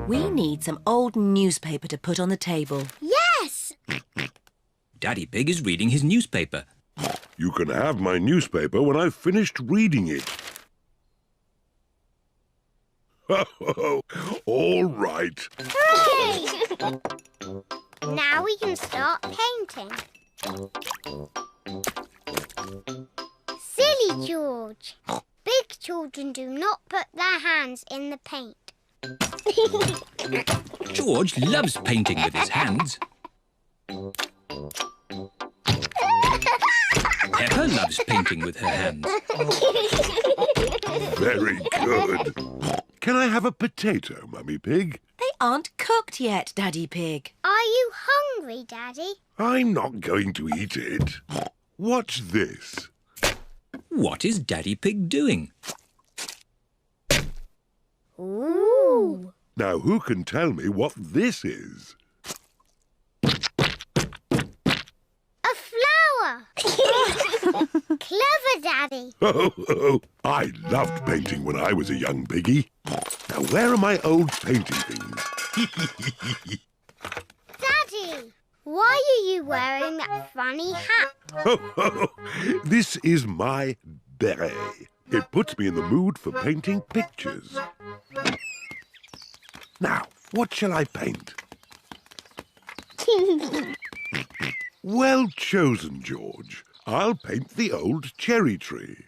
We need some old newspaper to put on the table. Yes! Daddy Pig is reading his newspaper. You can have my newspaper when I've finished reading it. All right. Hooray! Now we can start painting. Silly George. Big children do not put their hands in the paint. George loves painting with his hands. Peppa loves painting with her hands. Very good. Can I have a potato, Mummy Pig? They aren't cooked yet, Daddy Pig. Are you hungry, Daddy? I'm not going to eat it. What's this? What is Daddy Pig doing? Ooh! Now, who can tell me what this is? A flower! Clever, Daddy. Oh, I loved painting when I was a young piggy. Now, where are my old painting things? Daddy, why are you wearing that funny hat? This is my beret. It puts me in the mood for painting pictures. Now, what shall I paint? Well chosen, George. I'll paint the old cherry tree.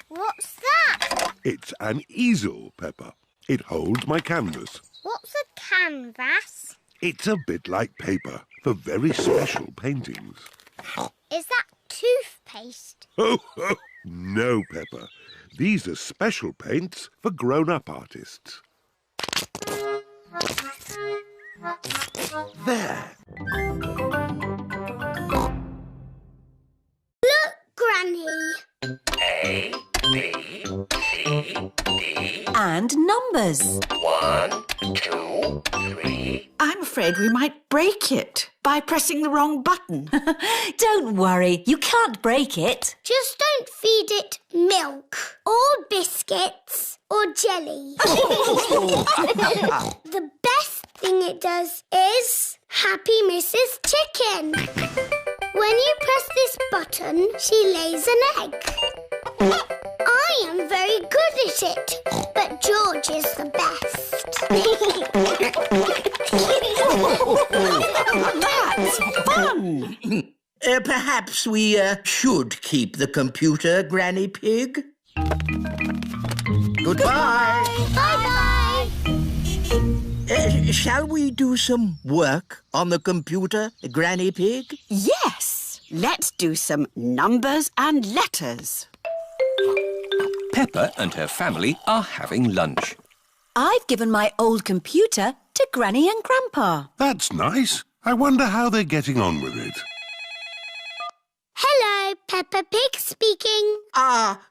What's that? It's an easel, Peppa. It holds my canvas. What's a canvas? It's a bit like paper for very special paintings. Is that toothpaste? Oh, no, Peppa. These are special paints for grown-up artists. There. Look, Granny. A, B, C, D. And numbers. 1, 2, 3. I'm afraid we might break it by pressing the wrong button. Don't worry, you can't break it. Just don't feed it milk or biscuits or jelly. The best thing it does is Happy Mrs. Chicken. When you press this button, she lays an egg. I am very good at it, but George is the best. That's fun! Perhaps we should keep the computer, Granny Pig. Goodbye. Bye-bye. Shall we do some work on the computer, Granny Pig? Yes, let's do some numbers and letters. Peppa and her family are having lunch. I've given my old computer to Granny and Grandpa. That's nice. I wonder how they're getting on with it. Hello, Peppa Pig speaking.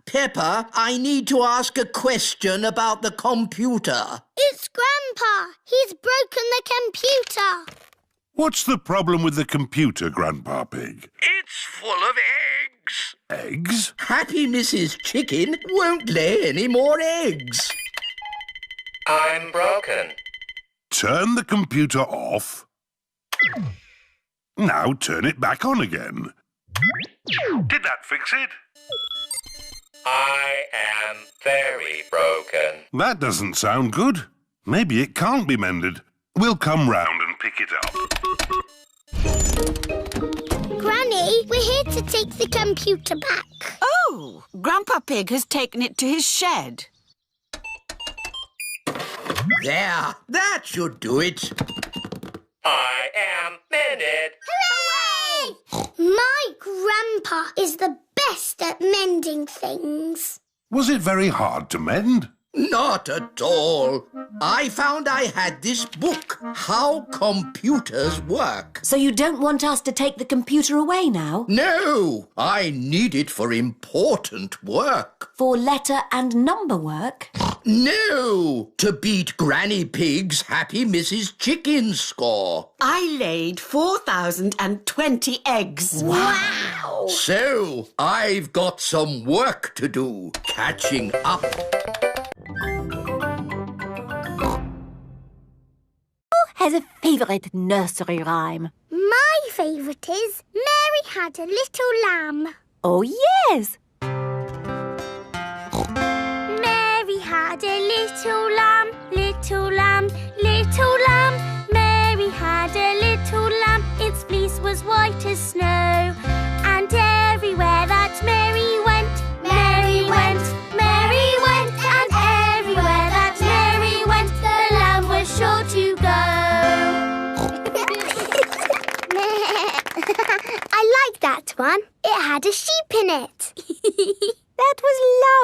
Peppa, I need to ask a question about the computer. It's Grandpa. He's broken the computer. What's the problem with the computer, Grandpa Pig? It's full of eggs. Eggs? Happy Mrs. Chicken won't lay any more eggs. I'm broken. Turn the computer off. Now turn it back on again. Did that fix it? I am very broken. That doesn't sound good. Maybe it can't be mended. We'll come round and pick it up. Granny, we're here to take the computer back. Oh, Grandpa Pig has taken it to his shed. There, that should do it. I am mended. Hooray! My Grandpa is the best at mending things. Was it very hard to mend? Not at all. I found I had this book, How Computers Work. So you don't want us to take the computer away now? No, I need it for important work. For letter and number work? No! To beat Granny Pig's Happy Mrs. Chicken score. I laid 4,020 eggs. Wow! So, I've got some work to do, catching up. Has a favourite nursery rhyme? My favourite is Mary had a little lamb. Oh, yes. Mary had a little lamb, little lamb, little lamb. Mary had a little lamb, its fleece was white as snow. And everywhere that Mary went, Mary went, Mary went. And everywhere that Mary went, the lamb was sure to go. I like that one. It had a sheep in it. That was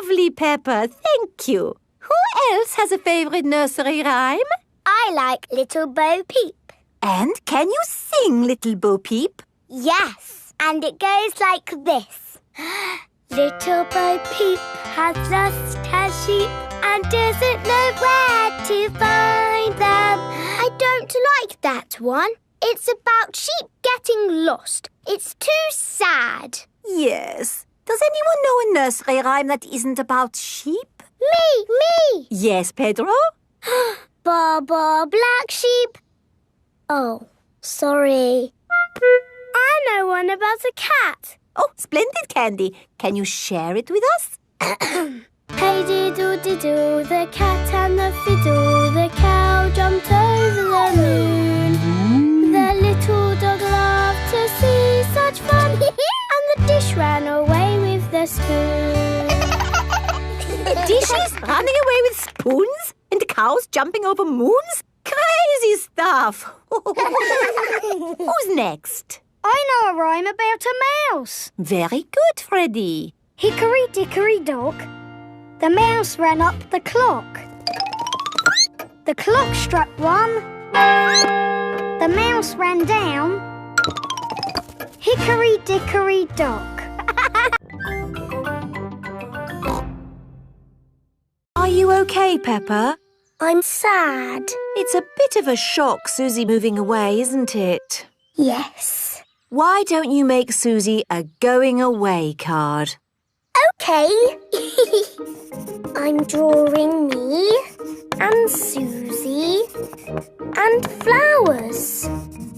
lovely, Peppa. Thank you. Who else has a favourite nursery rhyme? I like Little Bo Peep. And can you sing, Little Bo Peep? Yes, and it goes like this. Little Bo Peep has lost her sheep and doesn't know where to find them. I don't like that one. It's about sheep getting lost. It's too sad. Yes. Does anyone know a nursery rhyme that isn't about sheep? Me! Yes, Pedro? Ba ba black sheep. Oh, sorry. I know one about a cat. Oh, splendid, Candy. Can you share it with us? Hey diddle-diddle, the cat and the fiddle, the cow jumped over the moon. The little dog loved to see such fun, and the dish ran away with the spoon. Dishes running away with spoons and cows jumping over moons? Crazy stuff. Who's next? I know a rhyme about a mouse. Very good, Freddy. Hickory dickory dock, the mouse ran up the clock. The clock struck 1, the mouse ran down. Hickory dickory dock. Are you okay, Peppa? I'm sad. It's a bit of a shock, Suzy moving away, isn't it? Yes. Why don't you make Suzy a going away card? Okay. I'm drawing me and Suzy and flowers.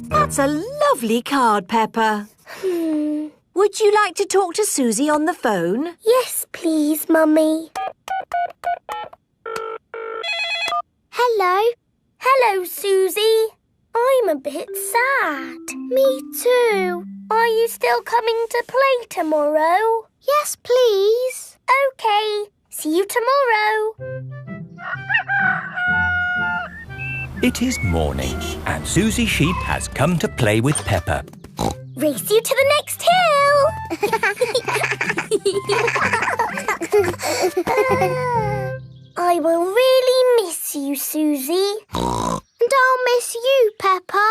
That's a lovely card, Peppa. Would you like to talk to Suzy on the phone? Yes, please, Mummy. Hello. Hello, Suzy. I'm a bit sad. Me too. Are you still coming to play tomorrow? Yes, please. OK. See you tomorrow. It is morning, and Suzy Sheep has come to play with Peppa. Race you to the next hill. I will really miss you, Suzy. And I'll miss you, Peppa.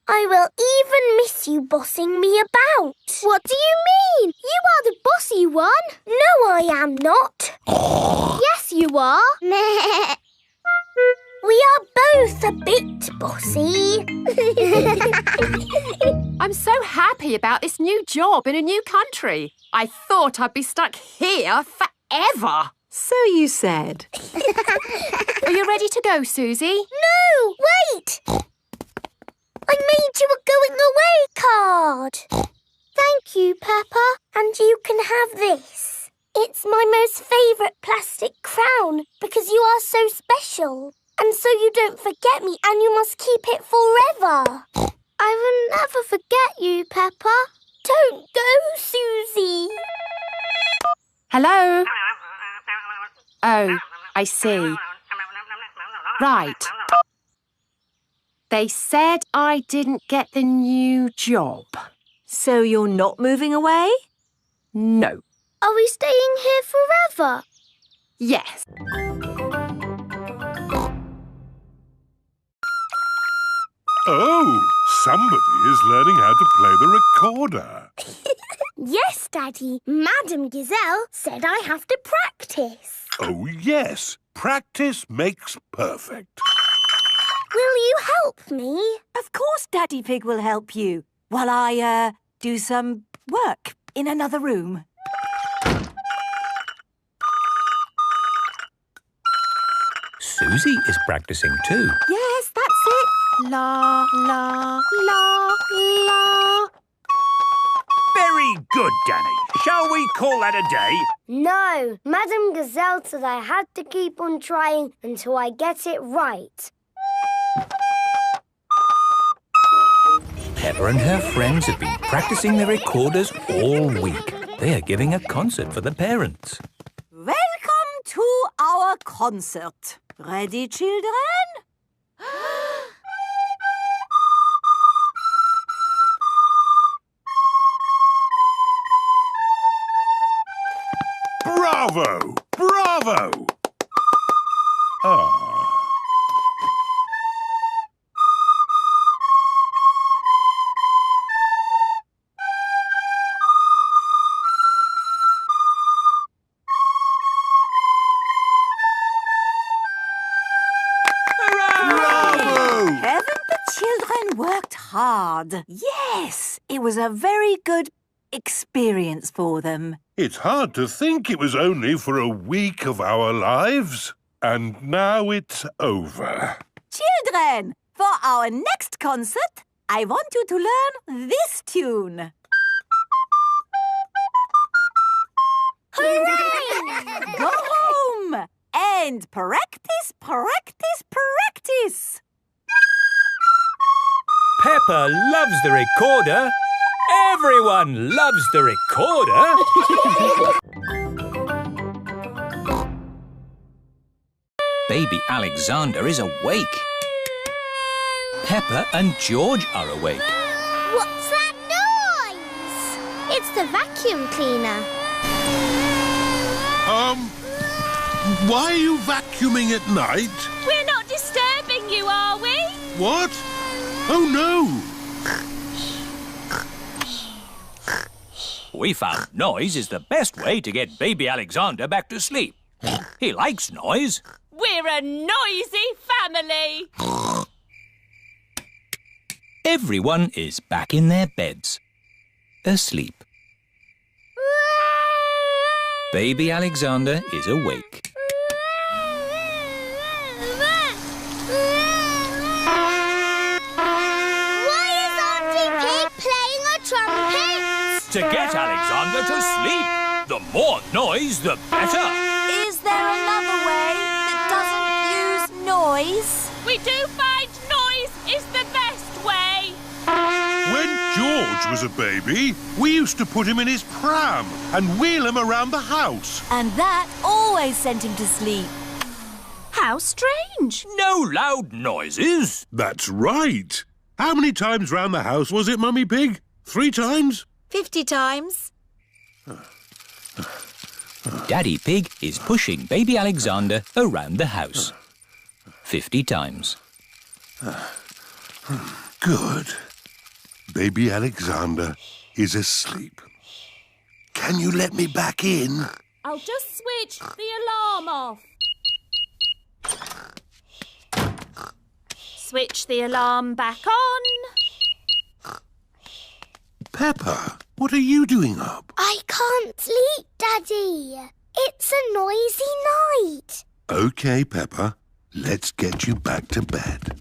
I will even miss you bossing me about. What do you mean? You are the bossy one. No, I am not. Yes, you are. We are both a bit bossy. I'm so happy about this new job in a new country. I thought I'd be stuck here forever. So you said. Are you ready to go, Suzy? No, wait. I made you a going away card. Thank you, Peppa. And you can have this. It's my most favourite plastic crown because you are so special. And so you don't forget me and you must keep it forever. I will never forget you, Peppa. Don't go, Suzy. Hello? Oh, I see. Right. They said I didn't get the new job. So you're not moving away? No. Are we staying here forever? Yes. Oh, somebody is learning how to play the recorder. Yes, Daddy. Madame Gazelle said I have to practice. Oh, yes. Practice makes perfect. Will you help me? Of course Daddy Pig will help you while I, do some work in another room. Suzy is practicing too. Yes, that's it. La, la, la, la. Very good, Danny. Shall we call that a day? No, Madame Gazelle said I had to keep on trying until I get it right. Peppa and her friends have been practicing the recorders all week. They are giving a concert for the parents. Welcome to our concert. Ready, children? Bravo! Bravo! Ah. Haven't the children worked hard? Yes, it was a very good experience for them. It's hard to think it was only for a week of our lives. And now it's over. Children, for our next concert, I want you to learn this tune. Hooray! Go home and practice, practice, practice. Peppa loves the recorder. Everyone loves the recorder. Baby Alexander is awake. Peppa and George are awake. What's that noise? It's the vacuum cleaner. Why are you vacuuming at night? We're not disturbing you, are we? What? Oh, no! We found noise is the best way to get baby Alexander back to sleep. He likes noise. We're a noisy family. Everyone is back in their beds, asleep. Baby Alexander is awake. Why is Auntie Pig playing a trumpet? To get Alexander to sleep. The more noise, the better. Is there another way that doesn't use noise? We do find noise is the best way. When George was a baby, we used to put him in his pram and wheel him around the house. And that always sent him to sleep. How strange. No loud noises. That's right. How many times round the house was it, Mummy Pig? 3 times? 50 times. Daddy Pig is pushing baby Alexander around the house. 50 times. Good. Baby Alexander is asleep. Can you let me back in? I'll just switch the alarm off. Switch the alarm back on. Peppa, what are you doing up? I can't sleep, Daddy. It's a noisy night. OK, Peppa. Let's get you back to bed.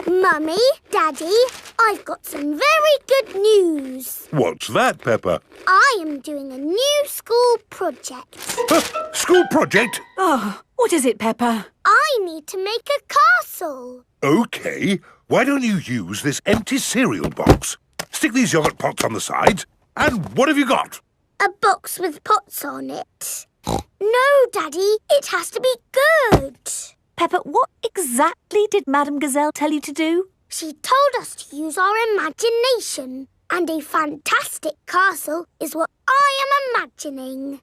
Mummy, Daddy, I've got some very good news. What's that, Peppa? I am doing a new school project. School project? Oh, what is it, Peppa? I need to make a castle. OK. Why don't you use this empty cereal box? Stick these yoghurt pots on the sides. And what have you got? A box with pots on it. No, Daddy, it has to be good. Peppa, what exactly did Madame Gazelle tell you to do? She told us to use our imagination. And a fantastic castle is what I am imagining.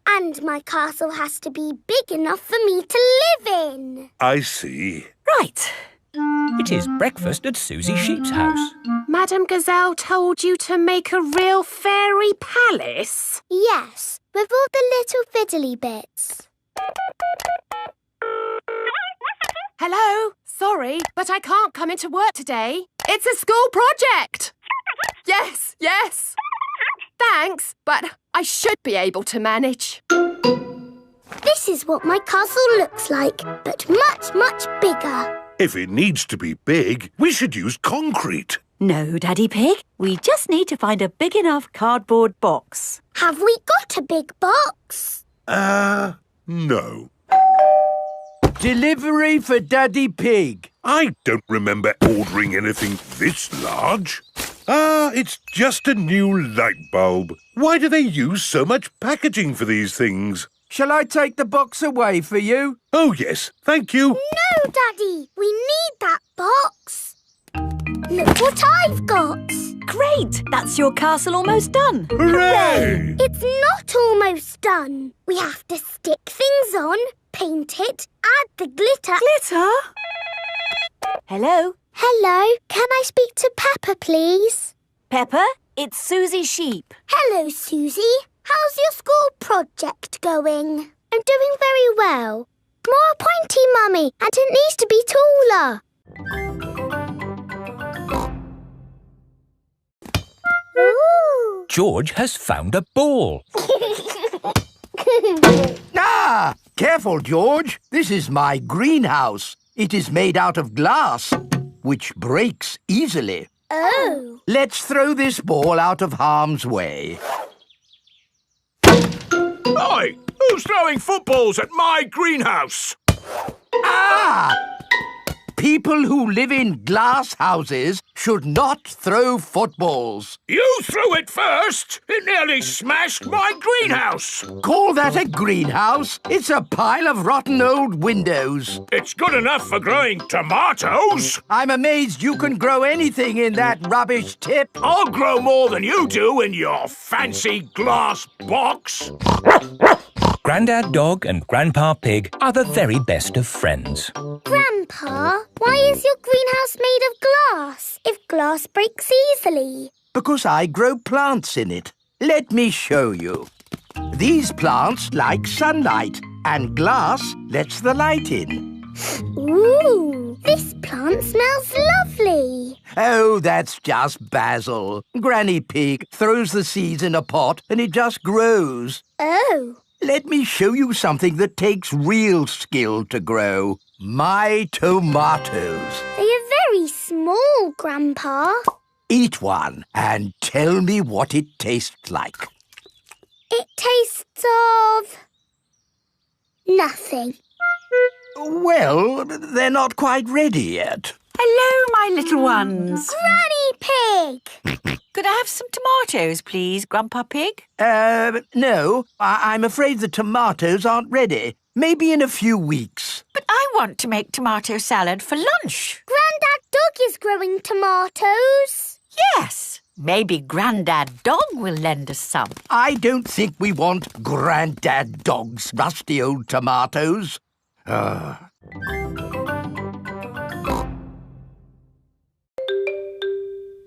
And my castle has to be big enough for me to live in. I see. Right. It is breakfast at Suzy Sheep's house. Madame Gazelle told you to make a real fairy palace? Yes, with all the little fiddly bits. Hello? Sorry, but I can't come into work today. It's a school project. Yes, yes. Thanks, but I should be able to manage. This is what my castle looks like, but much, much bigger. If it needs to be big, we should use concrete. No, Daddy Pig. We just need to find a big enough cardboard box. Have we got a big box? No. Delivery for Daddy Pig. I don't remember ordering anything this large. It's just a new light bulb. Why do they use so much packaging for these things? Shall I take the box away for you? Oh, yes, thank you. No, Daddy, we need that box. Look what I've got. Great! That's your castle almost done. Hooray! It's not almost done. We have to stick things on, paint it, add the glitter. Glitter? Hello? Hello, can I speak to Peppa, please? Peppa, it's Suzy Sheep. Hello, Suzy. How's your school project going? I'm doing very well. More pointy, Mummy, and it needs to be taller. Ooh. George has found a ball. Ah! Careful, George. This is my greenhouse. It is made out of glass, which breaks easily. Oh. Let's throw this ball out of harm's way. Oi! Who's throwing footballs at my greenhouse? Ah! People who live in glass houses should not throw footballs. You threw it first! It nearly smashed my greenhouse! Call that a greenhouse? It's a pile of rotten old windows. It's good enough for growing tomatoes! I'm amazed you can grow anything in that rubbish tip. I'll grow more than you do in your fancy glass box! Grandad Dog and Grandpa Pig are the very best of friends. Grandpa, why is your greenhouse made of glass if glass breaks easily? Because I grow plants in it. Let me show you. These plants like sunlight, and glass lets the light in. Ooh, this plant smells lovely. Oh, that's just basil. Granny Pig throws the seeds in a pot and it just grows. Oh. Let me show you something that takes real skill to grow. My tomatoes. They are very small, Grandpa. Eat one and tell me what it tastes like. It tastes of... nothing. Well, they're not quite ready yet. Hello, my little ones. Granny Pig! Could I have some tomatoes, please, Grandpa Pig? No. I'm afraid the tomatoes aren't ready. Maybe in a few weeks. But I want to make tomato salad for lunch. Grandad Dog is growing tomatoes. Yes. Maybe Grandad Dog will lend us some. I don't think we want Grandad Dog's rusty old tomatoes.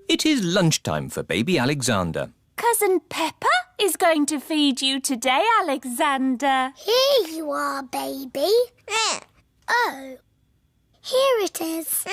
It is lunchtime for baby Alexander. Cousin Peppa is going to feed you today, Alexander. Here you are, baby. Oh, here it is.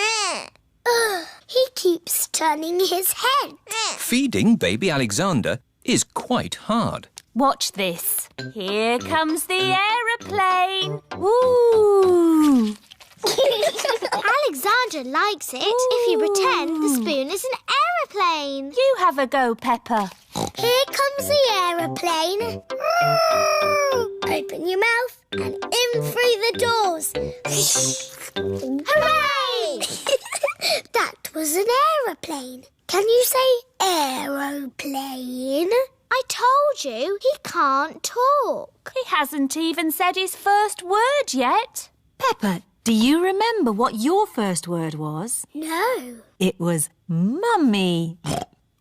He keeps turning his head. Feeding baby Alexander is quite hard. Watch this. Here comes the aeroplane. Woo! Alexander likes it if you pretend the spoon is an aeroplane. You have a go, Peppa. Here comes the aeroplane. Open your mouth and in through the doors. Hooray! That was an aeroplane. Can you say aeroplane? I told you he can't talk. He hasn't even said his first word yet. Peppa, do you remember what your first word was? No. It was Mummy.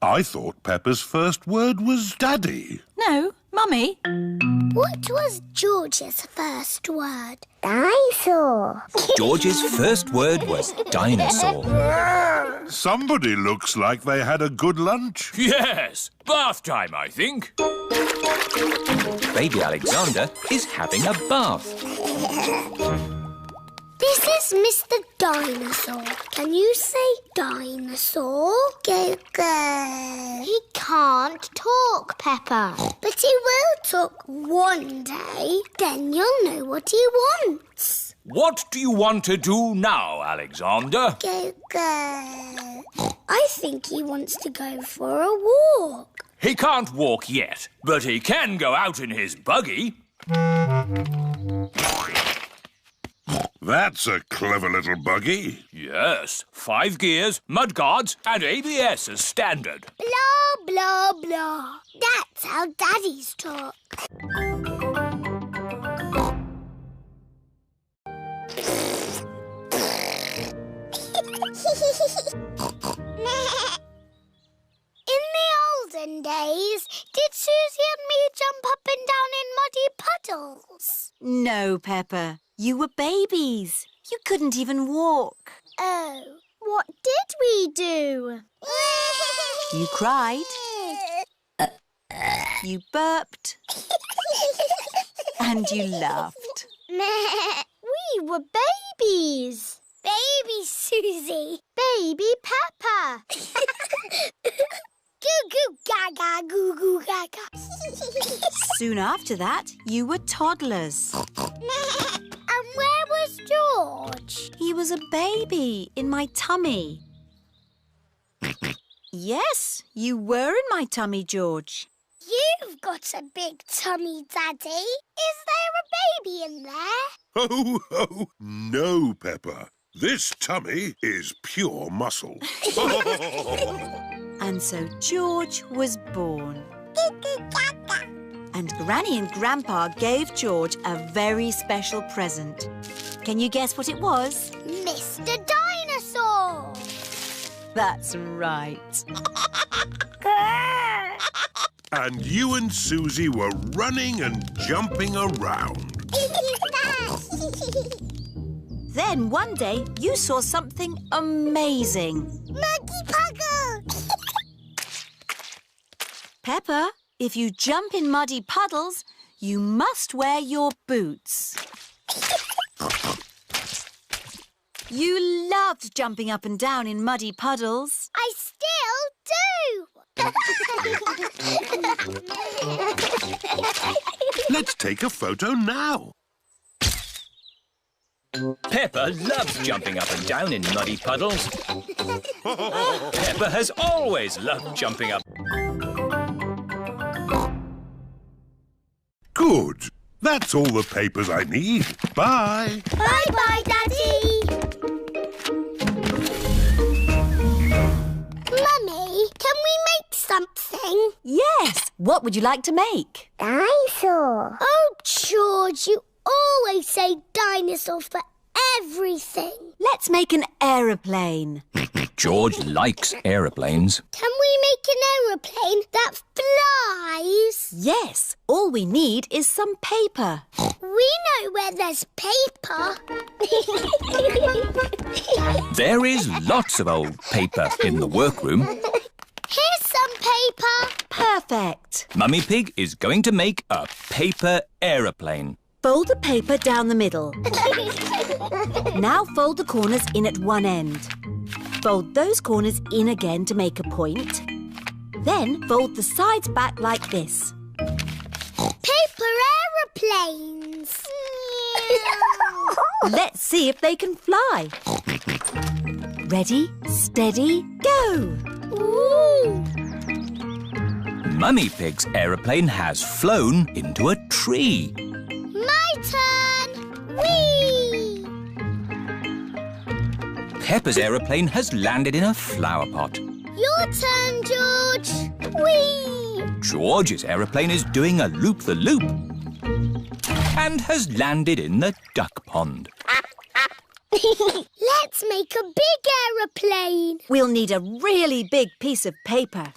I thought Peppa's first word was Daddy. No, Mummy? What was George's first word? Dinosaur. George's first word was dinosaur. Somebody looks like they had a good lunch. Yes, bath time, I think. Baby Alexander is having a bath. This is Mr. Dinosaur. Can you say dinosaur? Go, go. He can't talk, Peppa. But he will talk one day. Then you'll know what he wants. What do you want to do now, Alexander? Go, go. I think he wants to go for a walk. He can't walk yet, but he can go out in his buggy. That's a clever little buggy. Yes, 5 gears, mudguards and ABS as standard. Blah, blah, blah. That's how daddies talk. In the olden days, did Suzy and me jump up and down in muddy puddles? No, Peppa. You were babies. You couldn't even walk. Oh, what did we do? You cried. You burped. And you laughed. We were babies. Baby Suzy. Baby Peppa. Goo goo gaga, goo goo gaga. Soon after that, you were toddlers. And where was George? He was a baby in my tummy. Yes, you were in my tummy, George. You've got a big tummy, Daddy. Is there a baby in there? Oh, oh, no, Peppa. This tummy is pure muscle. And so George was born. And Granny and Grandpa gave George a very special present. Can you guess what it was? Mr. Dinosaur! That's right. And you and Suzy were running and jumping around. Then one day you saw something amazing. Muddy puddle! Peppa, if you jump in muddy puddles, you must wear your boots. You loved jumping up and down in muddy puddles. I still do! Let's take a photo now. Peppa loves jumping up and down in muddy puddles. Peppa has always loved jumping up. Good. That's all the papers I need. Bye. Bye-bye, Daddy! Mummy, can we make something? Yes. What would you like to make? Dinosaur. Oh, George, you always say dinosaur for everything. Let's make an aeroplane. George likes aeroplanes. Can we make an aeroplane that flies? Yes. All we need is some paper. We know where there's paper. There is lots of old paper in the workroom. Here's some paper. Perfect. Mummy Pig is going to make a paper aeroplane. Fold the paper down the middle. Now fold the corners in at one end. Fold those corners in again to make a point. Then fold the sides back like this. Paper aeroplanes. Let's see if they can fly. Ready, steady, go! Ooh. Mummy Pig's aeroplane has flown into a tree. My turn! Whee! Peppa's aeroplane has landed in a flower pot. Your turn, George! Whee! George's aeroplane is doing a loop-the-loop and has landed in the duck pond. Let's make a big aeroplane. We'll need a really big piece of paper.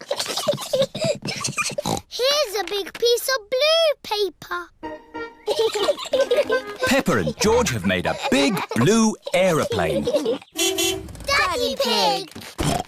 Here's a big piece of blue paper. Peppa and George have made a big blue aeroplane. Daddy Pig!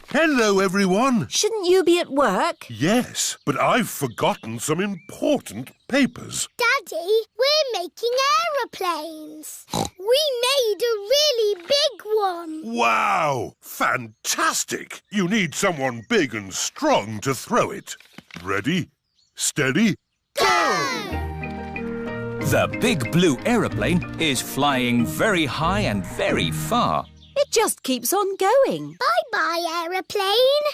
Hello, everyone. Shouldn't you be at work? Yes, but I've forgotten some important papers. Daddy, we're making aeroplanes. We made a really big one. Wow! Fantastic! You need someone big and strong to throw it. Ready, steady, Go! The big blue aeroplane is flying very high and very far. It just keeps on going. Bye-bye, aeroplane.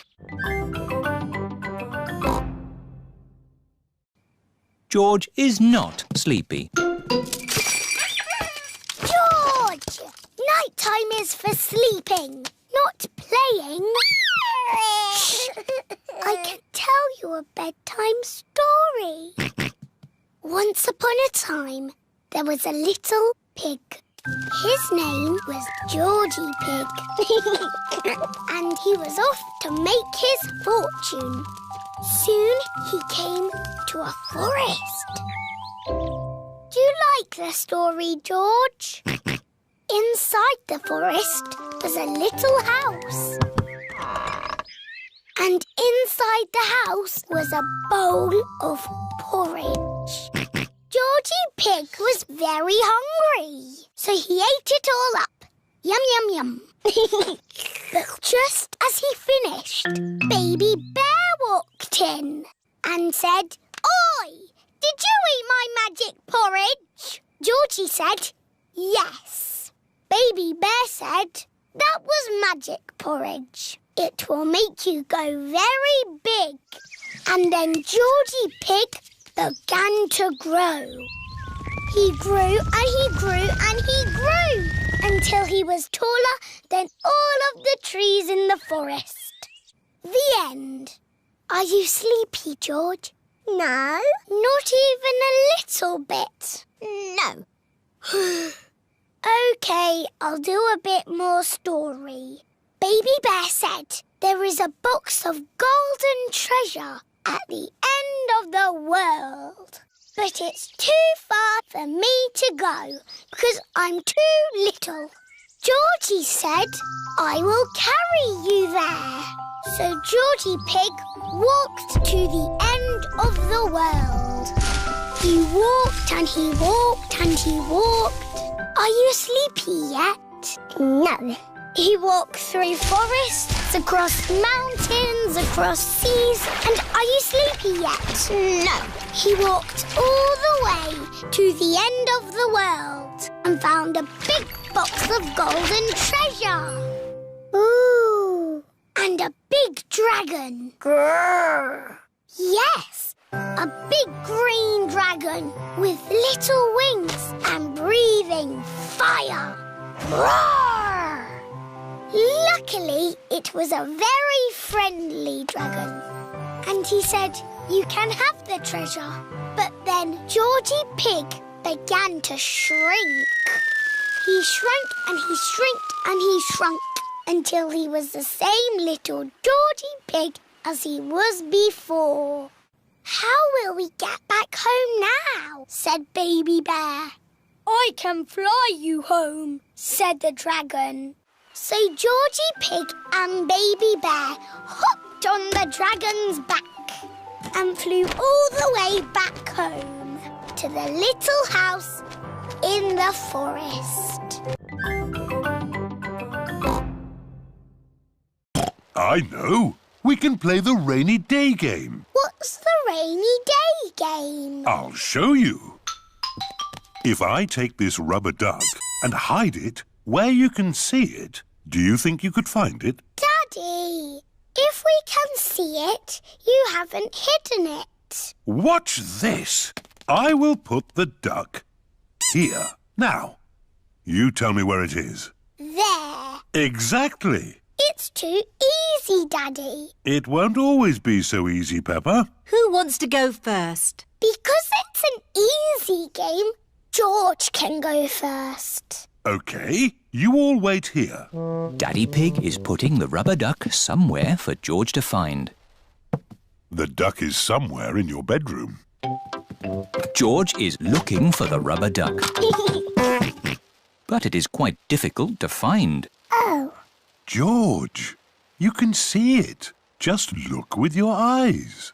George is not sleepy. George! Nighttime is for sleeping, not playing. Shh! I can tell you a bedtime story. Once upon a time, there was a little pig. His name was Georgie Pig. And he was off to make his fortune. Soon he came to a forest. Do you like the story, George? Inside the forest was a little house. And inside the house was a bowl of porridge. Georgie Pig was very hungry, so he ate it all up. Yum, yum, yum. But just as he finished, Baby Bear walked in and said, "Oi, did you eat my magic porridge?" Georgie said, "Yes." Baby Bear said, "That was magic porridge. It will make you go very big." And then Georgie Pig began to grow. He grew and he grew and he grew until he was taller than all of the trees in the forest. The end. Are you sleepy, George? No. Not even a little bit? No. OK, I'll do a bit more story. Baby Bear said there is a box of golden treasure at the end of the world. But it's too far for me to go because I'm too little. Georgie said, "I will carry you there." So Georgie Pig walked to the end of the world. He walked and he walked and he walked. Are you sleepy yet? No. He walked through forests, across mountains, across seas, and are you sleepy yet? No. He walked all the way to the end of the world and found a big box of golden treasure. Ooh. And a big dragon. Grrr. Yes, a big green dragon with little wings and breathing fire. Roar! Luckily, it was a very friendly dragon. And he said, "You can have the treasure." But then Georgie Pig began to shrink. He shrank and he shrinked and he shrunk until he was the same little Georgie Pig as he was before. "How will we get back home now?" said Baby Bear. "I can fly you home," said the dragon. So Georgie Pig and Baby Bear hopped on the dragon's back and flew all the way back home to the little house in the forest. I know. We can play the rainy day game. What's the rainy day game? I'll show you. If I take this rubber duck and hide it where you can see it, do you think you could find it? Daddy, if we can see it, you haven't hidden it. Watch this. I will put the duck here. Now, you tell me where it is. There. Exactly. It's too easy, Daddy. It won't always be so easy, Peppa. Who wants to go first? Because it's an easy game, George can go first. OK, you all wait here. Daddy Pig is putting the rubber duck somewhere for George to find. The duck is somewhere in your bedroom. George is looking for the rubber duck. But it is quite difficult to find. Oh. George, you can see it. Just look with your eyes.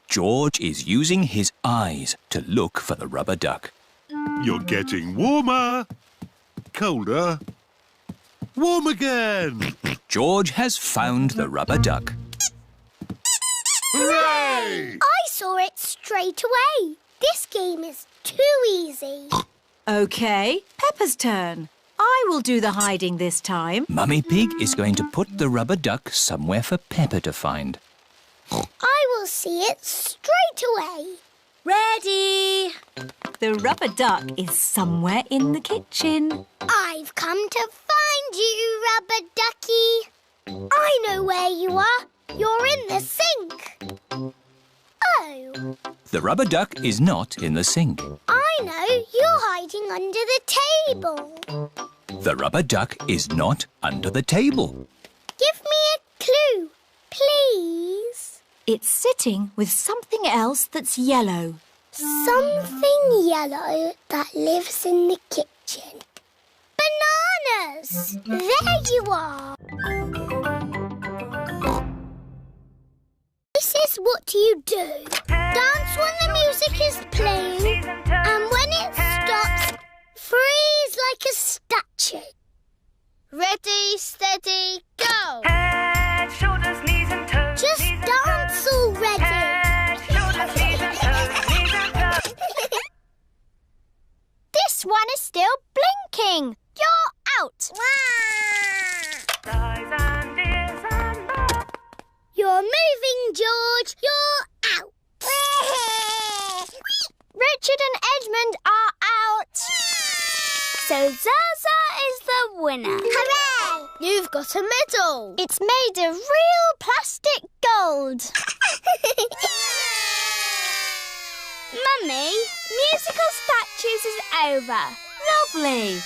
George is using his eyes to look for the rubber duck. You're getting warmer. Colder. Warm again. George has found the rubber duck. Hooray! I saw it straight away. This game is too easy. OK, Peppa's turn. I will do the hiding this time. Mummy Pig is going to put the rubber duck somewhere for Peppa to find. I will see it straight away. Ready! The rubber duck is somewhere in the kitchen. I've come to find you, rubber ducky. I know where you are. You're in the sink. Oh. The rubber duck is not in the sink. I know. You're hiding under the table. The rubber duck is not under the table. Give me a clue, please. It's sitting with something else that's yellow. Something yellow that lives in the kitchen. Bananas! There you are. This is what you do. Dance when the music is playing, and when it stops, freeze like a statue. Ready, steady, go! Head, shoulders, knees and toes. Just dance already. Head, shoulders, knees and toes, knees and toes. This one is still blinking. You're out. Eyes and ears and mouth. You're moving, George. You're out. Richard and Edmund are out. So Zaza is the winner. Hooray! You've got a medal. It's made of real plastic gold. Mummy, musical statues is over. Lovely.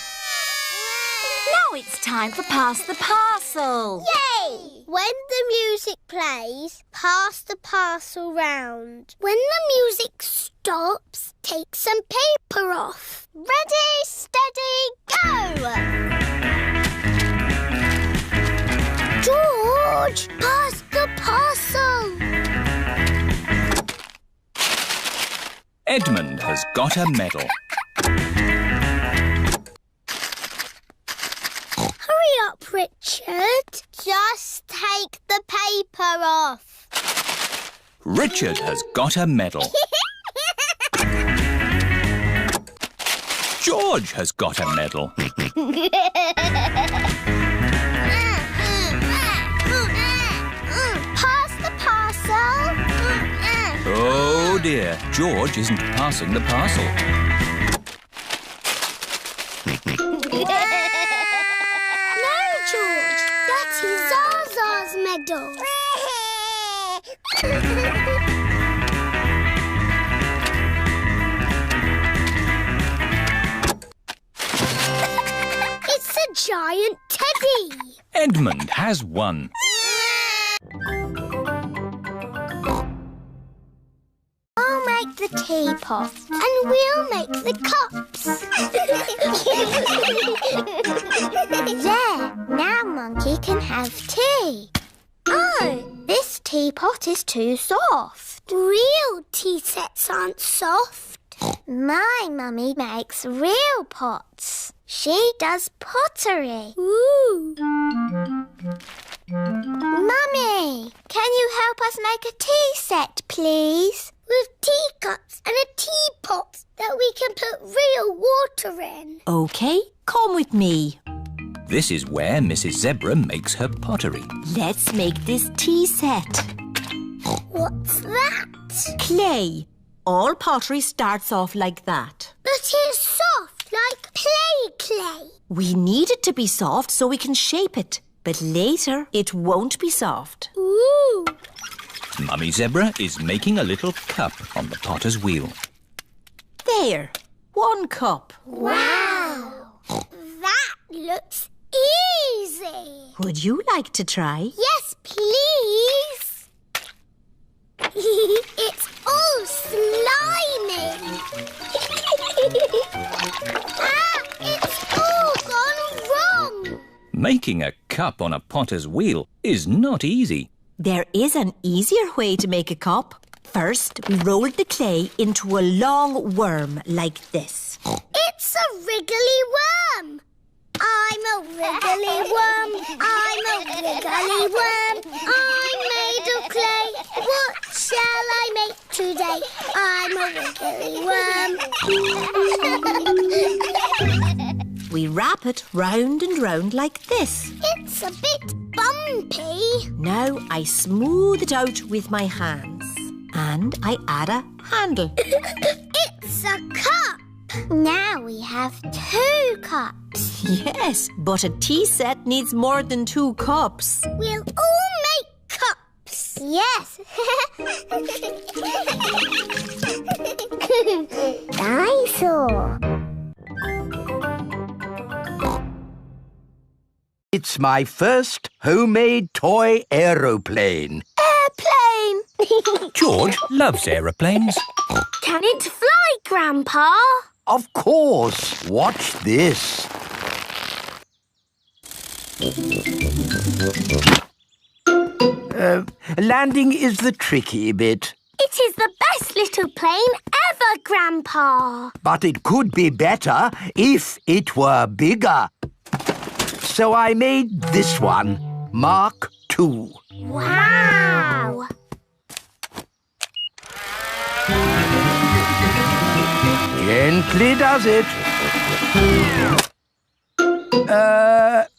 Now it's time for Pass the Parcel. Yay! When the music plays, pass the parcel round. When the music stops, take some paper off. Ready, steady, go! George, pass the parcel. Edmund has got a medal. Hurry up, Richard. Just take the paper off. Richard has got a medal. George has got a medal. Pass the parcel. Oh dear, George isn't passing the parcel. No, George. That is Zaza's medal. It's a giant teddy. Edmund has won. I'll make the teapot and we'll make the cups. There, now Monkey can have tea. Oh, this teapot is too soft. Real tea sets aren't soft. My mummy makes real pots. She does pottery. Ooh. Mummy, can you help us make a tea set, please? With teacups and a teapot that we can put real water in. OK, come with me. This is where Mrs. Zebra makes her pottery. Let's make this tea set. What's that? Clay. All pottery starts off like that. But it's soft, like clay. We need it to be soft so we can shape it. But later, it won't be soft. Ooh. Mummy Zebra is making a little cup on the potter's wheel. There, 1 cup. Wow. That looks easy. Would you like to try? Yes, please. It's all slimy. It's all gone wrong. Making a cup on a potter's wheel is not easy. There is an easier way to make a cup. First, we rolled the clay into a long worm like this. It's a wriggly worm. I'm a wriggly worm. I'm a wriggly worm. I'm made of clay. What shall I make today? I'm a wriggly worm. We wrap it round and round like this. It's a bit bumpy. Now I smooth it out with my hands. And I add a handle. It's a cup. Now we have 2 cups. Yes, but a tea set needs more than 2 cups. We'll all make cups. Yes. Dinosaur. It's my first homemade toy aeroplane. Airplane. George loves aeroplanes. Can it fly, Grandpa? Of course. Watch this. Landing is the tricky bit. It is the best little plane ever, Grandpa. But it could be better if it were bigger. So I made this one, Mark II. Wow! Gently does it.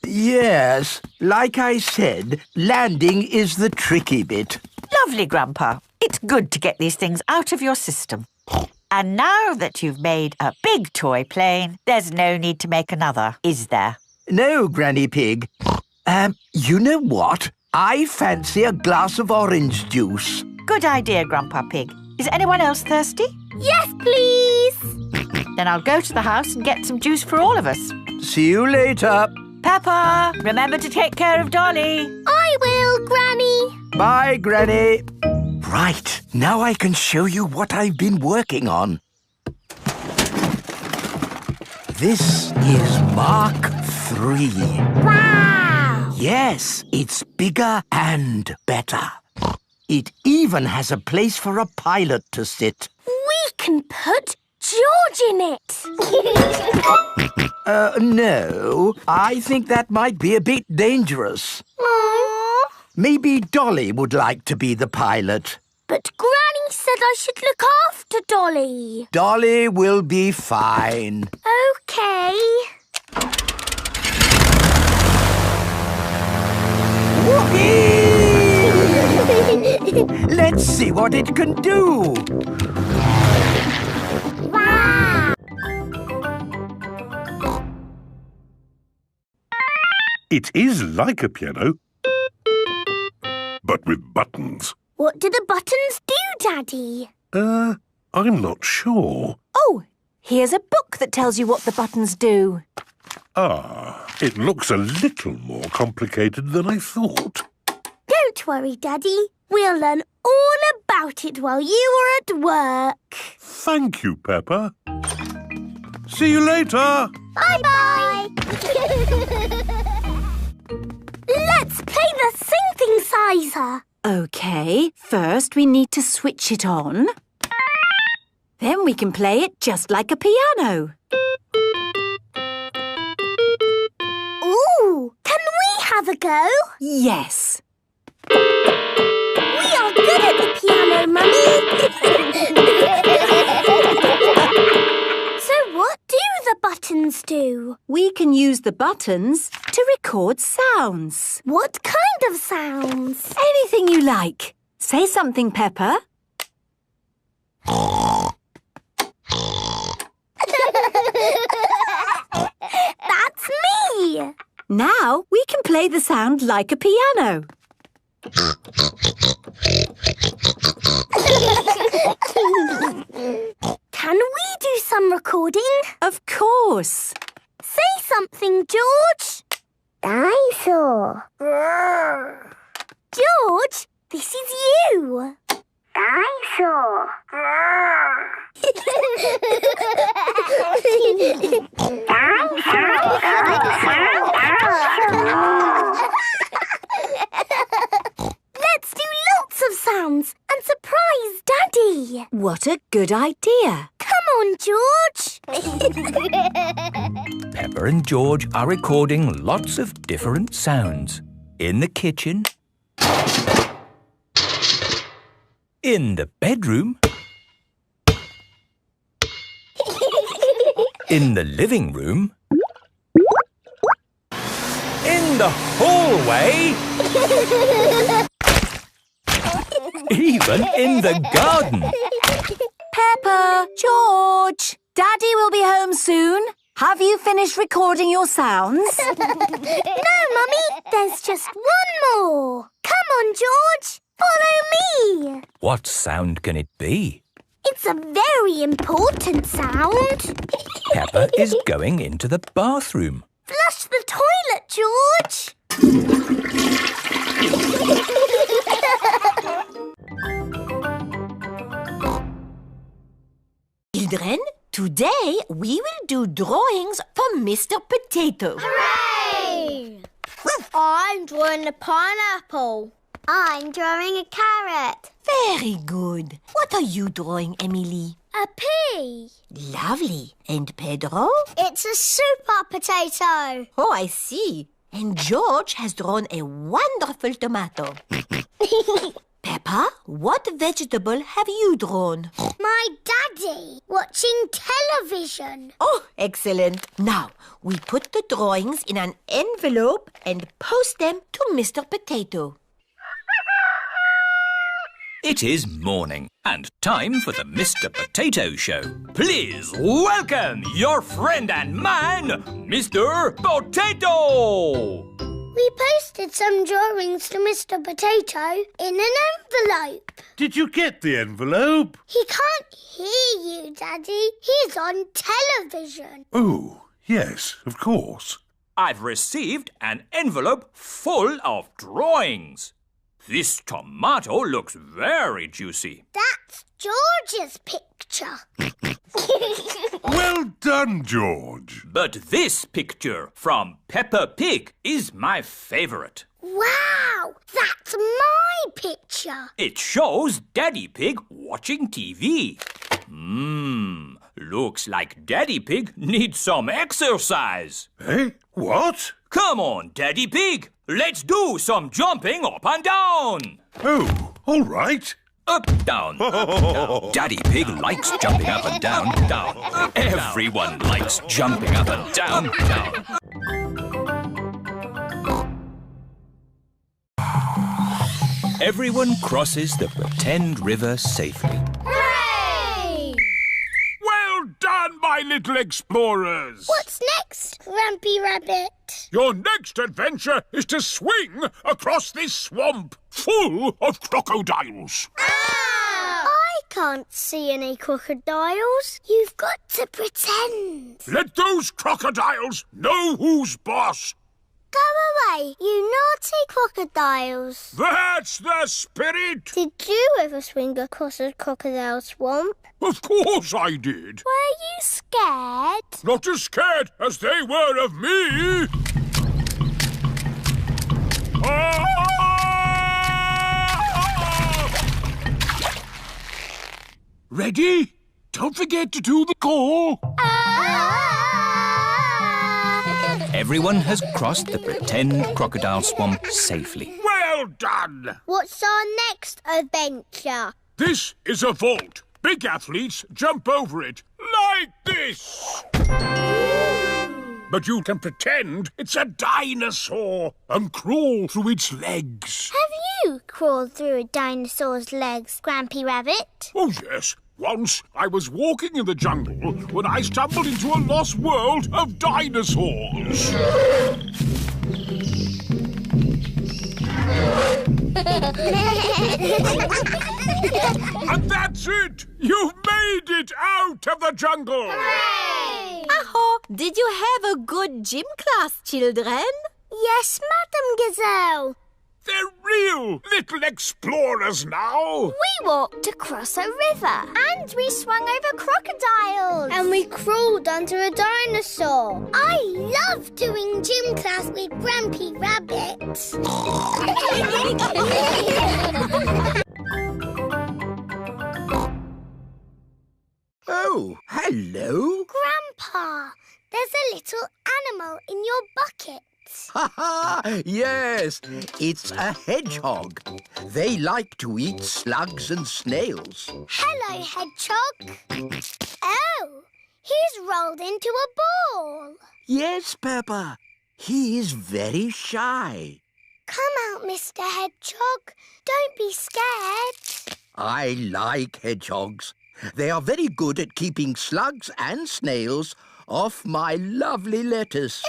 Yes. Like I said, landing is the tricky bit. Lovely, Grandpa. It's good to get these things out of your system. And now that you've made a big toy plane, there's no need to make another, is there? No, Granny Pig. You know what? I fancy a glass of orange juice. Good idea, Grandpa Pig. Is anyone else thirsty? Yes, please. Then I'll go to the house and get some juice for all of us. See you later. Peppa, remember to take care of Dolly. I will, Granny. Bye, Granny. Right, now I can show you what I've been working on. This is Mark III. Wow! Yes, it's bigger and better. It even has a place for a pilot to sit. We can put George in it. No. I think that might be a bit dangerous. Aww. Maybe Dolly would like to be the pilot. But Granny said I should look after Dolly. Dolly will be fine. OK. Let's see what it can do. Wow! It is like a piano, but with buttons. What do the buttons do, Daddy? I'm not sure. Oh, here's a book that tells you what the buttons do. Ah, it looks a little more complicated than I thought. Don't worry, Daddy. We'll learn all about it while you are at work. Thank you, Peppa. See you later. Bye-bye. Let's play the synthesizer. OK, first we need to switch it on. Then we can play it just like a piano. Ooh, can we have a go? Yes. We are good at the piano, Mummy. So what do the buttons do? We can use the buttons to record sounds. What kind of sounds? Anything you like. Say something, Peppa. That's me. Now we can play the sound like a piano. Can we do some recording? Of course. Say something, George. Dinosaur. George, this is you. sure. Let's do lots of sounds and surprise Daddy. What a good idea. Come on, George. Peppa and George are recording lots of different sounds. In the kitchen, in the bedroom, in the living room, in the hallway, even in the garden. Peppa, George, Daddy will be home soon. Have you finished recording your sounds? No, Mummy, there's just one more. Come on, George, follow me. What sound can it be? It's a very important sound. Peppa is going into the bathroom. Flush the toilet, George. Children, today we will do drawings for Mr. Potato. Hooray! I'm drawing a pineapple. I'm drawing a carrot. Very good. What are you drawing, Emily? A pea. Lovely. And Pedro? It's a super potato. Oh, I see. And George has drawn a wonderful tomato. Peppa, what vegetable have you drawn? My daddy watching television. Oh, excellent. Now, we put the drawings in an envelope and post them to Mr. Potato. It is morning and time for the Mr. Potato Show. Please welcome your friend and mine, Mr. Potato! We posted some drawings to Mr. Potato in an envelope. Did you get the envelope? He can't hear you, Daddy. He's on television. Oh, yes, of course. I've received an envelope full of drawings. This tomato looks very juicy. That's George's picture. Well done, George. But this picture from Peppa Pig is my favourite. Wow, that's my picture. It shows Daddy Pig watching TV. Looks like Daddy Pig needs some exercise. Eh? What? Come on, Daddy Pig. Let's do some jumping up and down. Oh, all right. Up, down, up, down. Daddy Pig likes jumping up and down, down. Everyone likes jumping up and down, down. Everyone crosses the pretend river safely. Hooray! Well done, my little explorers! What's next, Grampy Rabbit? Your next adventure is to swing across this swamp full of crocodiles. I can't see any crocodiles. You've got to pretend. Let those crocodiles know who's boss. Go away, you naughty crocodiles. That's the spirit. Did you ever swing across a crocodile swamp? Of course I did. Were you scared? Not as scared as they were of me. Ready? Don't forget to do the call. Everyone has crossed the pretend crocodile swamp safely. Well done. What's our next adventure? This is a vault. Big athletes jump over it like this. But you can pretend it's a dinosaur and crawl through its legs. Have you crawled through a dinosaur's legs, Grampy Rabbit? Oh, yes. Once I was walking in the jungle when I stumbled into a lost world of dinosaurs. And that's it! You've made it out of the jungle! Hooray! Aho, did you have a good gym class, children? Yes, Madam Gazelle. They're real little explorers now. We walked across a river. And we swung over crocodiles. And we crawled under a dinosaur. I love doing gym class with Grampy Rabbit. Oh, hello. Grandpa, there's a little animal in your bucket. Ha ha! Yes, it's a hedgehog. They like to eat slugs and snails. Hello, hedgehog. Oh, he's rolled into a ball. Yes, Peppa. He is very shy. Come out, Mr. Hedgehog. Don't be scared. I like hedgehogs. They are very good at keeping slugs and snails off my lovely lettuce.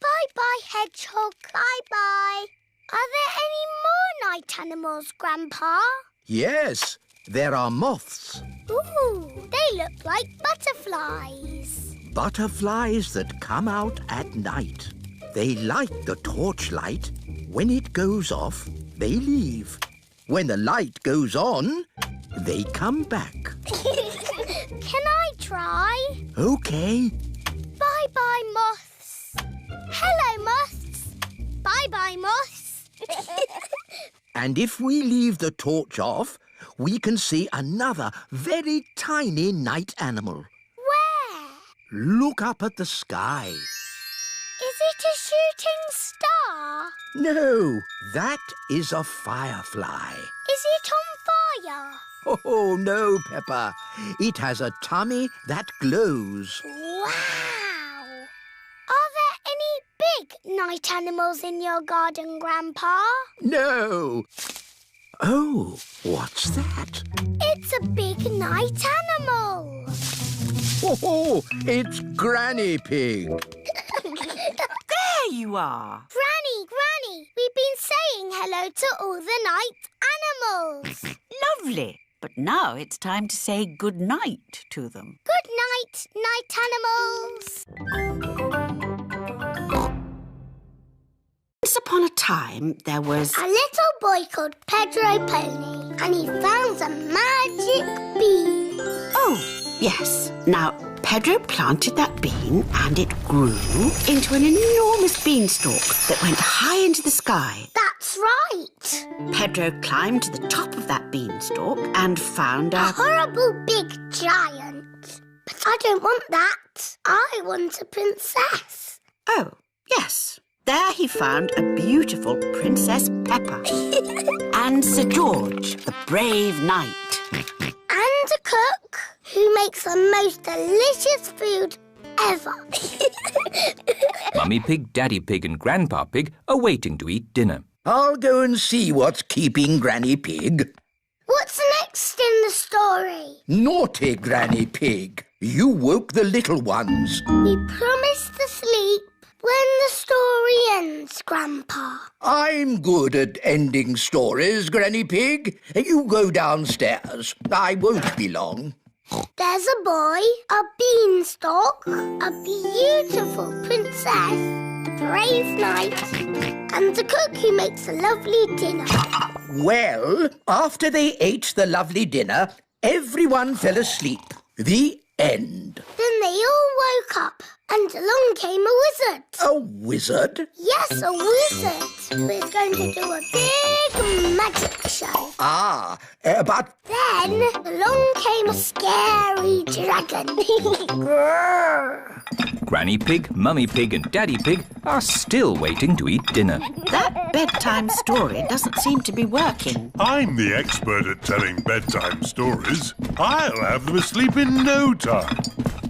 Bye-bye, hedgehog. Bye-bye. Are there any more night animals, Grandpa? Yes, there are moths. Ooh, they look like butterflies. Butterflies that come out at night. They like the torchlight. When it goes off, they leave. When the light goes on, they come back. Can I try? OK. Bye-bye, moths. Hello, moths. Bye-bye, moths. And if we leave the torch off, we can see another very tiny night animal. Where? Look up at the sky. Is it a shooting star? No, that is a firefly. Is it on fire? Oh, no, Peppa. It has a tummy that glows. Wow! Are there any big night animals in your garden, Grandpa? No. Oh, what's that? It's a big night animal. Oh, it's Granny Pig. There you are. Granny, we've been saying hello to all the night animals. Lovely. But now it's time to say good night to them. Good night, night animals. Once upon a time, there was a little boy called Pedro Pony, and he found a magic bean. Oh, yes. Now, Pedro planted that bean and it grew into an enormous beanstalk that went high into the sky. That's right. Pedro climbed to the top of that beanstalk and found a horrible big giant. But I don't want that. I want a princess. Oh, yes. There he found a beautiful Princess Peppa and Sir George, the brave knight. And a cook who makes the most delicious food ever. Mummy Pig, Daddy Pig and Grandpa Pig are waiting to eat dinner. I'll go and see what's keeping Granny Pig. What's next in the story? Naughty Granny Pig. You woke the little ones. We promised to sleep when the story ends, Grandpa. I'm good at ending stories, Granny Pig. You go downstairs. I won't be long. There's a boy, a beanstalk, a beautiful princess, a brave knight, and a cook who makes a lovely dinner. Well, after they ate the lovely dinner, everyone fell asleep. The end. Then they all woke up, and along came a wizard. A wizard? Yes, a wizard who is going to do a big magic show. But... Then along came a scary dragon. Granny Pig, Mummy Pig and Daddy Pig are still waiting to eat dinner. That bedtime story doesn't seem to be working. I'm the expert at telling bedtime stories. I'll have them asleep in no time.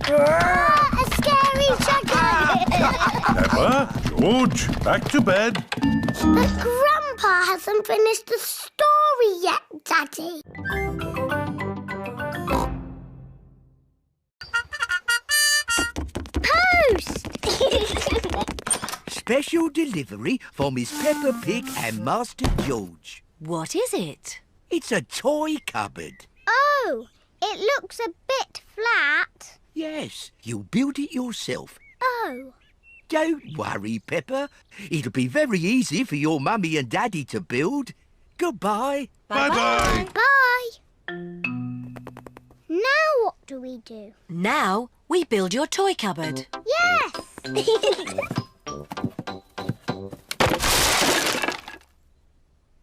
A scary dragon! Peppa, George, back to bed. But Grandpa hasn't finished the story yet, Daddy. Post! Special delivery for Miss Peppa Pig and Master George. What is it? It's a toy cupboard. Oh, it looks a bit flat. Yes, you built it yourself. Oh, Don't worry, Peppa. It'll be very easy for your mummy and daddy to build. Goodbye. Bye-bye. Bye. Now what do we do? Now we build your toy cupboard. Yes!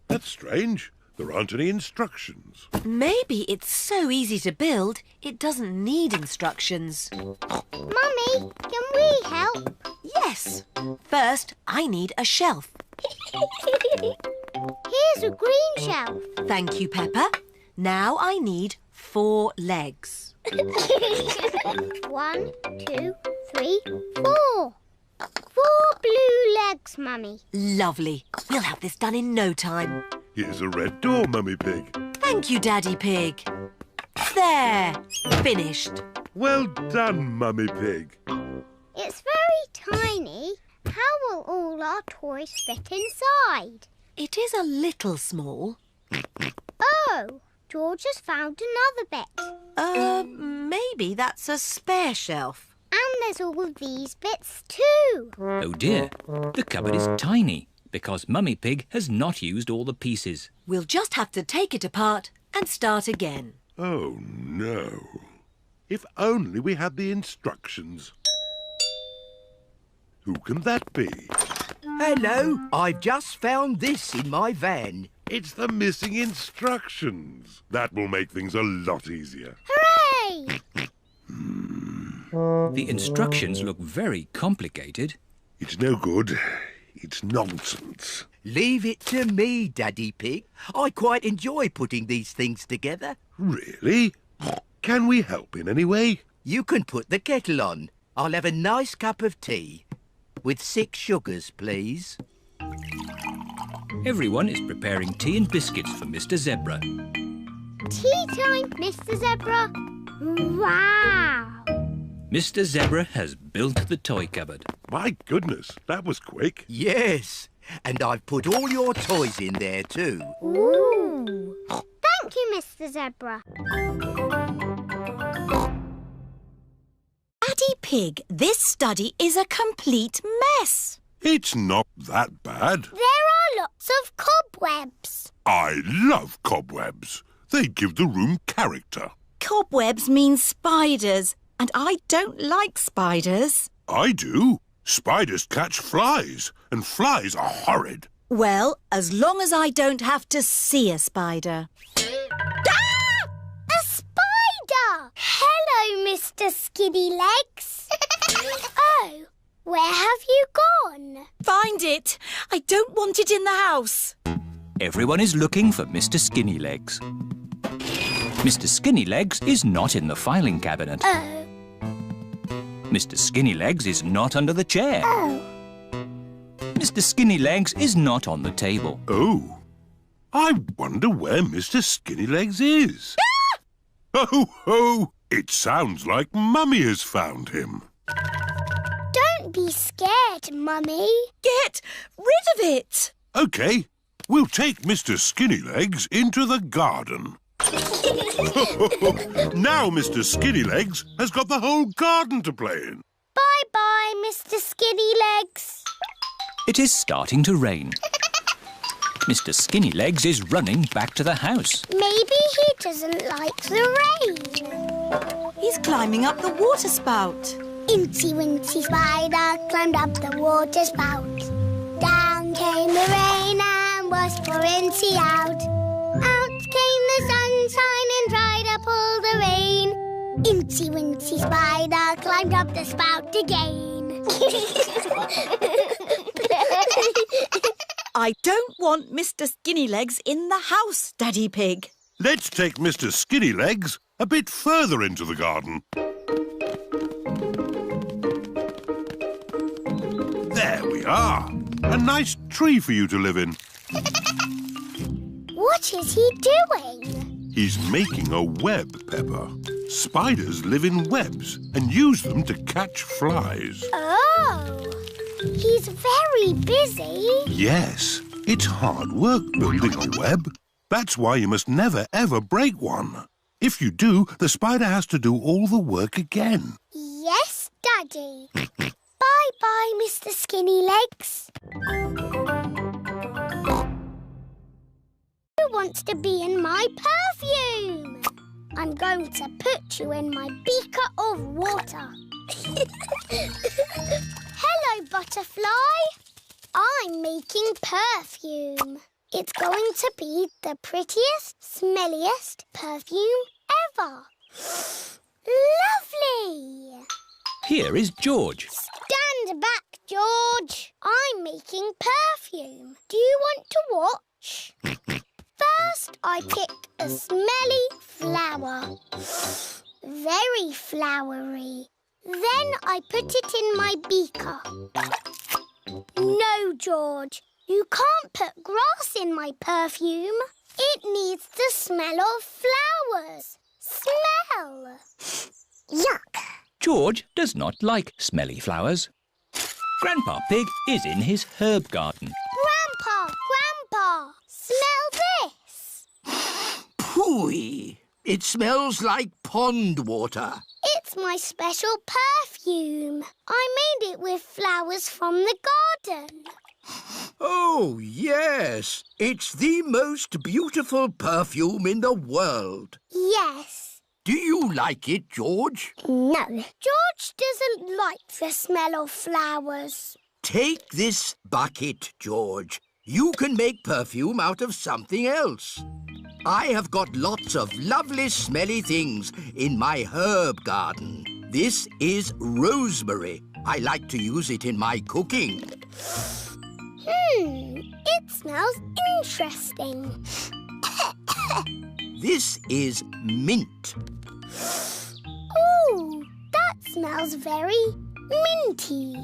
That's strange. There aren't any instructions. Maybe it's so easy to build, it doesn't need instructions. Mummy, can we help? Yes. First, I need a shelf. Here's a green shelf. Thank you, Peppa. Now I need 4 legs. 1, 2, 3, 4. 4 blue legs, Mummy. Lovely. We'll have this done in no time. Here's a red door, Mummy Pig. Thank you, Daddy Pig. There. Finished. Well done, Mummy Pig. It's very tiny. How will all our toys fit inside? It is a little small. Oh, George has found another bit. Maybe that's a spare shelf. And there's all these bits too. Oh dear, the cupboard is tiny because Mummy Pig has not used all the pieces. We'll just have to take it apart and start again. Oh, no. If only we had the instructions. Who can that be? Hello, I've just found this in my van. It's the missing instructions. That will make things a lot easier. Hooray! The instructions look very complicated. It's no good. It's nonsense. Leave it to me, Daddy Pig. I quite enjoy putting these things together. Really? Can we help in any way? You can put the kettle on. I'll have a nice cup of tea. With 6 sugars, please. Everyone is preparing tea and biscuits for Mr. Zebra. Tea time, Mr. Zebra. Wow! Mr. Zebra has built the toy cupboard. My goodness, that was quick. Yes, and I've put all your toys in there too. Ooh! Thank you, Mr. Zebra. Daddy Pig, this study is a complete mess. It's not that bad. There are lots of cobwebs. I love cobwebs. They give the room character. Cobwebs mean spiders, and I don't like spiders. I do. Spiders catch flies, and flies are horrid. Well, as long as I don't have to see a spider. Ah! A spider! Hello, Mr. Skinny Legs. Oh, where have you gone? Find it. I don't want it in the house. Everyone is looking for Mr. Skinny Legs. Mr. Skinny Legs is not in the filing cabinet. Oh. Mr. Skinny Legs is not under the chair. Oh. Mr. Skinny Legs is not on the table. Oh. I wonder where Mr. Skinny Legs is. Ah! Ho, ho! It sounds like Mummy has found him. Don't be scared, Mummy. Get rid of it. OK. We'll take Mr. Skinny Legs into the garden. Now Mr. Skinny Legs has got the whole garden to play in. Bye-bye, Mr. Skinny Legs. It is starting to rain. Mr. Skinny Legs is running back to the house. Maybe he doesn't like the rain. He's climbing up the water spout. Incy Wincy Spider climbed up the water spout. Down came the rain and washed poor Incy out. Out came the sunshine and dried up all the rain. Incy Wincy Spider climbed up the spout again. I don't want Mr. Skinny Legs in the house, Daddy Pig. Let's take Mr. Skinny Legs a bit further into the garden. There we are. A nice tree for you to live in. What is he doing? He's making a web, Peppa. Spiders live in webs and use them to catch flies. Oh, he's very busy. Yes, it's hard work building a web. That's why you must never, ever break one. If you do, the spider has to do all the work again. Yes, Daddy. Bye-bye, Mr. Skinny Legs. Who wants to be in my perfume? I'm going to put you in my beaker of water. Hello, butterfly. I'm making perfume. It's going to be the prettiest, smelliest perfume ever. Lovely! Here is George. Stand back, George. I'm making perfume. Do you want to watch? First, I pick a smelly flower. Very flowery. Then I put it in my beaker. No, George. You can't put grass in my perfume. It needs the smell of flowers. Smell. Yuck. George does not like smelly flowers. Grandpa Pig is in his herb garden. Grandpa, smell this. Pooey! It smells like pond water. It's my special perfume. I made it with flowers from the garden. Oh, yes. It's the most beautiful perfume in the world. Yes. Do you like it, George? No. George doesn't like the smell of flowers. Take this bucket, George. You can make perfume out of something else. I have got lots of lovely smelly things in my herb garden. This is rosemary. I like to use it in my cooking. It smells interesting. This is mint. Ooh, that smells very minty.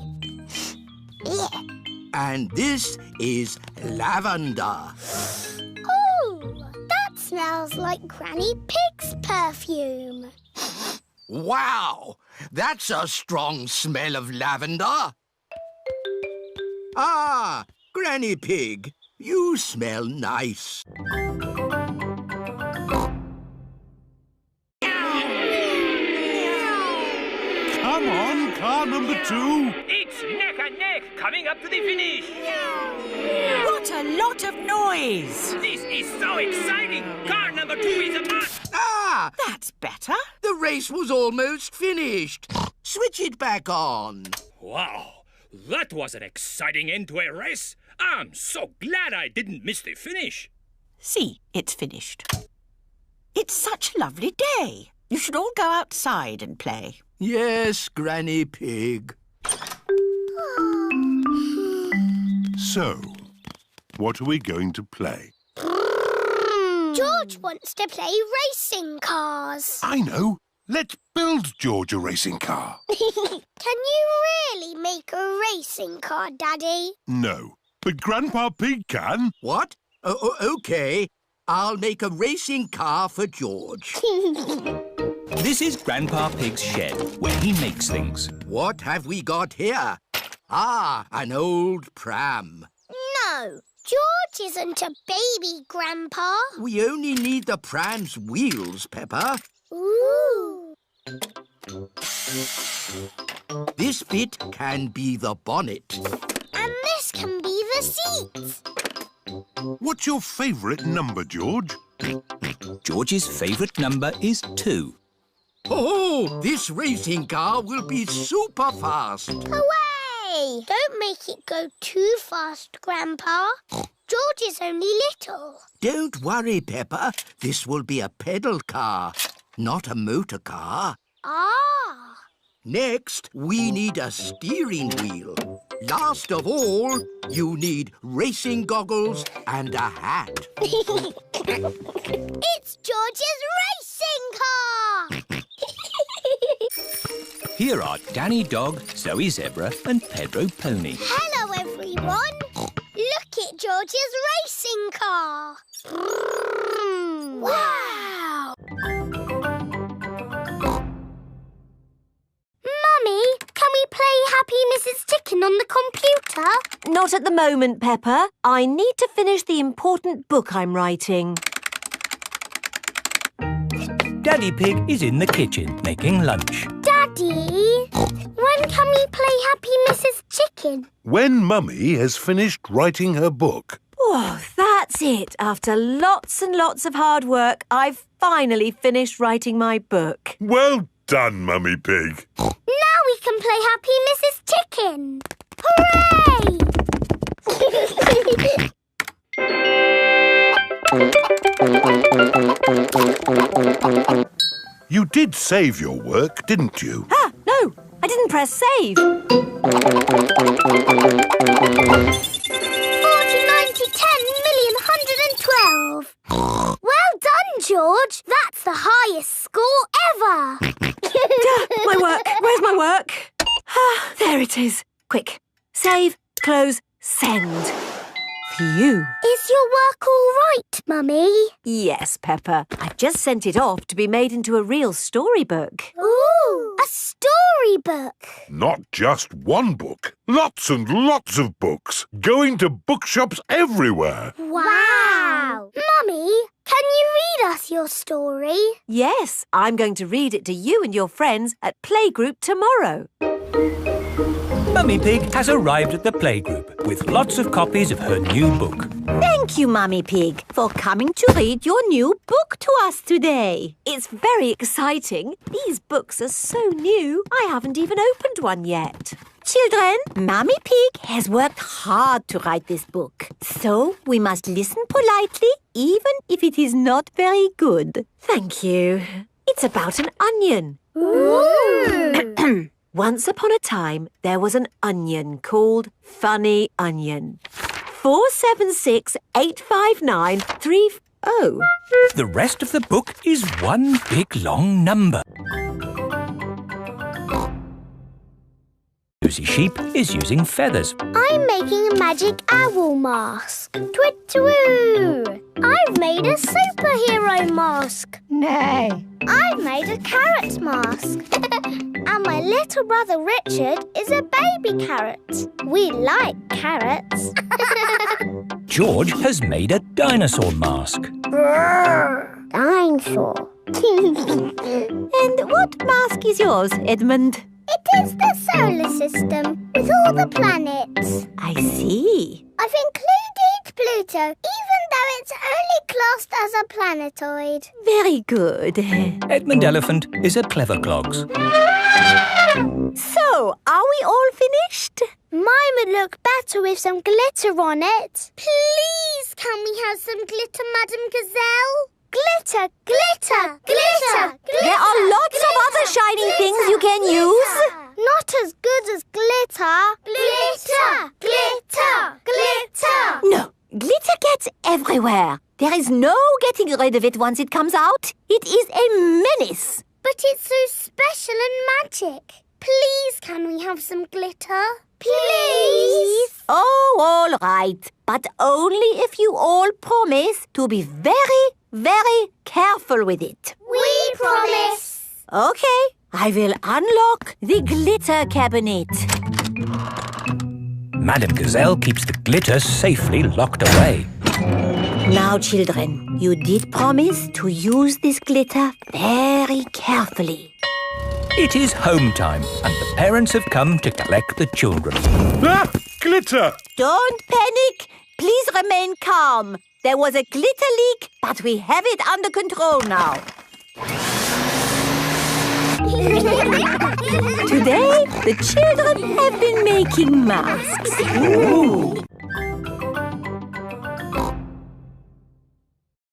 And this is lavender. Ooh, that smells like Granny Pig's perfume. Wow! That's a strong smell of lavender. Ah, Granny Pig, you smell nice. Come on, car number 2. It's neck and neck coming up to the finish. What a lot of noise! This is so exciting. Car number 2 is a must. Ah! That's better. The race was almost finished. Switch it back on. Wow, that was an exciting end to a race. I'm so glad I didn't miss the finish. See, it's finished. It's such a lovely day. You should all go outside and play. Yes, Granny Pig. So, what are we going to play? George wants to play racing cars. I know. Let's build George a racing car. Can you really make a racing car, Daddy? No, but Grandpa Pig can. What? OK. I'll make a racing car for George. This is Grandpa Pig's shed, where he makes things. What have we got here? Ah, an old pram. No, George isn't a baby, Grandpa. We only need the pram's wheels, Peppa. Ooh. This bit can be the bonnet. And this can be the seats. What's your favourite number, George? George's favourite number is 2. Oh, this racing car will be super fast. Away! Don't make it go too fast, Grandpa. George is only little. Don't worry, Peppa. This will be a pedal car, not a motor car. Ah! Next, we need a steering wheel. Last of all, you need racing goggles and a hat. It's George's racing car! Here are Danny Dog, Zoe Zebra and Pedro Pony. Hello, everyone. Look at George's racing car. Wow! Mummy, can we play Happy Mrs. Chicken on the computer? Not at the moment, Peppa. I need to finish the important book I'm writing. Daddy Pig is in the kitchen making lunch. Daddy! Daddy, when can we play Happy Mrs. Chicken? When Mummy has finished writing her book. Oh, that's it. After lots and lots of hard work, I've finally finished writing my book. Well done, Mummy Pig. Now we can play Happy Mrs. Chicken. Hooray! You did save your work, didn't you? Ah, no, I didn't press save. 40, 90, 10 million, 112. Well done, George. That's the highest score ever. My work. Where's my work? Ah, there it is. Quick. Save, close, send. Phew. Is your work all right, Mummy? Yes, Peppa. I've just sent it off to be made into a real storybook. Ooh, a storybook. Not just one book. Lots and lots of books. Going to bookshops everywhere. Wow. Mummy, can you read us your story? Yes, I'm going to read it to you and your friends at Playgroup tomorrow. Mummy Pig has arrived at the playgroup with lots of copies of her new book. Thank you, Mummy Pig, for coming to read your new book to us today. It's very exciting. These books are so new, I haven't even opened one yet. Children, Mummy Pig has worked hard to write this book. So we must listen politely, even if it is not very good. Thank you. It's about an onion. Ooh. Once upon a time, there was an onion called Funny Onion. 4768593. Oh. The rest of the book is one big long number. Suzy Sheep is using feathers. I'm making a magic owl mask. Twit-twoo! I've made a superhero mask. Nay. I've made a carrot mask. And my little brother Richard is a baby carrot. We like carrots. George has made a dinosaur mask. Dinosaur. And what mask is yours, Edmund? It is the solar system with all the planets. I see. I've included Pluto, even though it's only classed as a planetoid. Very good. Edmund Elephant is a clever clogs. So, are we all finished? Mine would look better with some glitter on it. Please, can we have some glitter, Madam Gazelle? Glitter, glitter, glitter, glitter. There are lots of other shiny things you can use. Not as good as glitter. Glitter, glitter, glitter. No, glitter gets everywhere. There is no getting rid of it once it comes out. It is a menace. But it's so special and magic. Please, can we have some glitter? Please. Oh, all right. But only if you all promise to be very, very careful with it. We promise. Okay, I will unlock the glitter cabinet. Madam Gazelle keeps the glitter safely locked away. Now, children, you did promise to use this glitter very carefully. It is home time and the parents have come to collect the children. Ah! Glitter! Don't panic. Please remain calm. There was a glitter leak, but we have it under control now. Today, the children have been making masks. Ooh.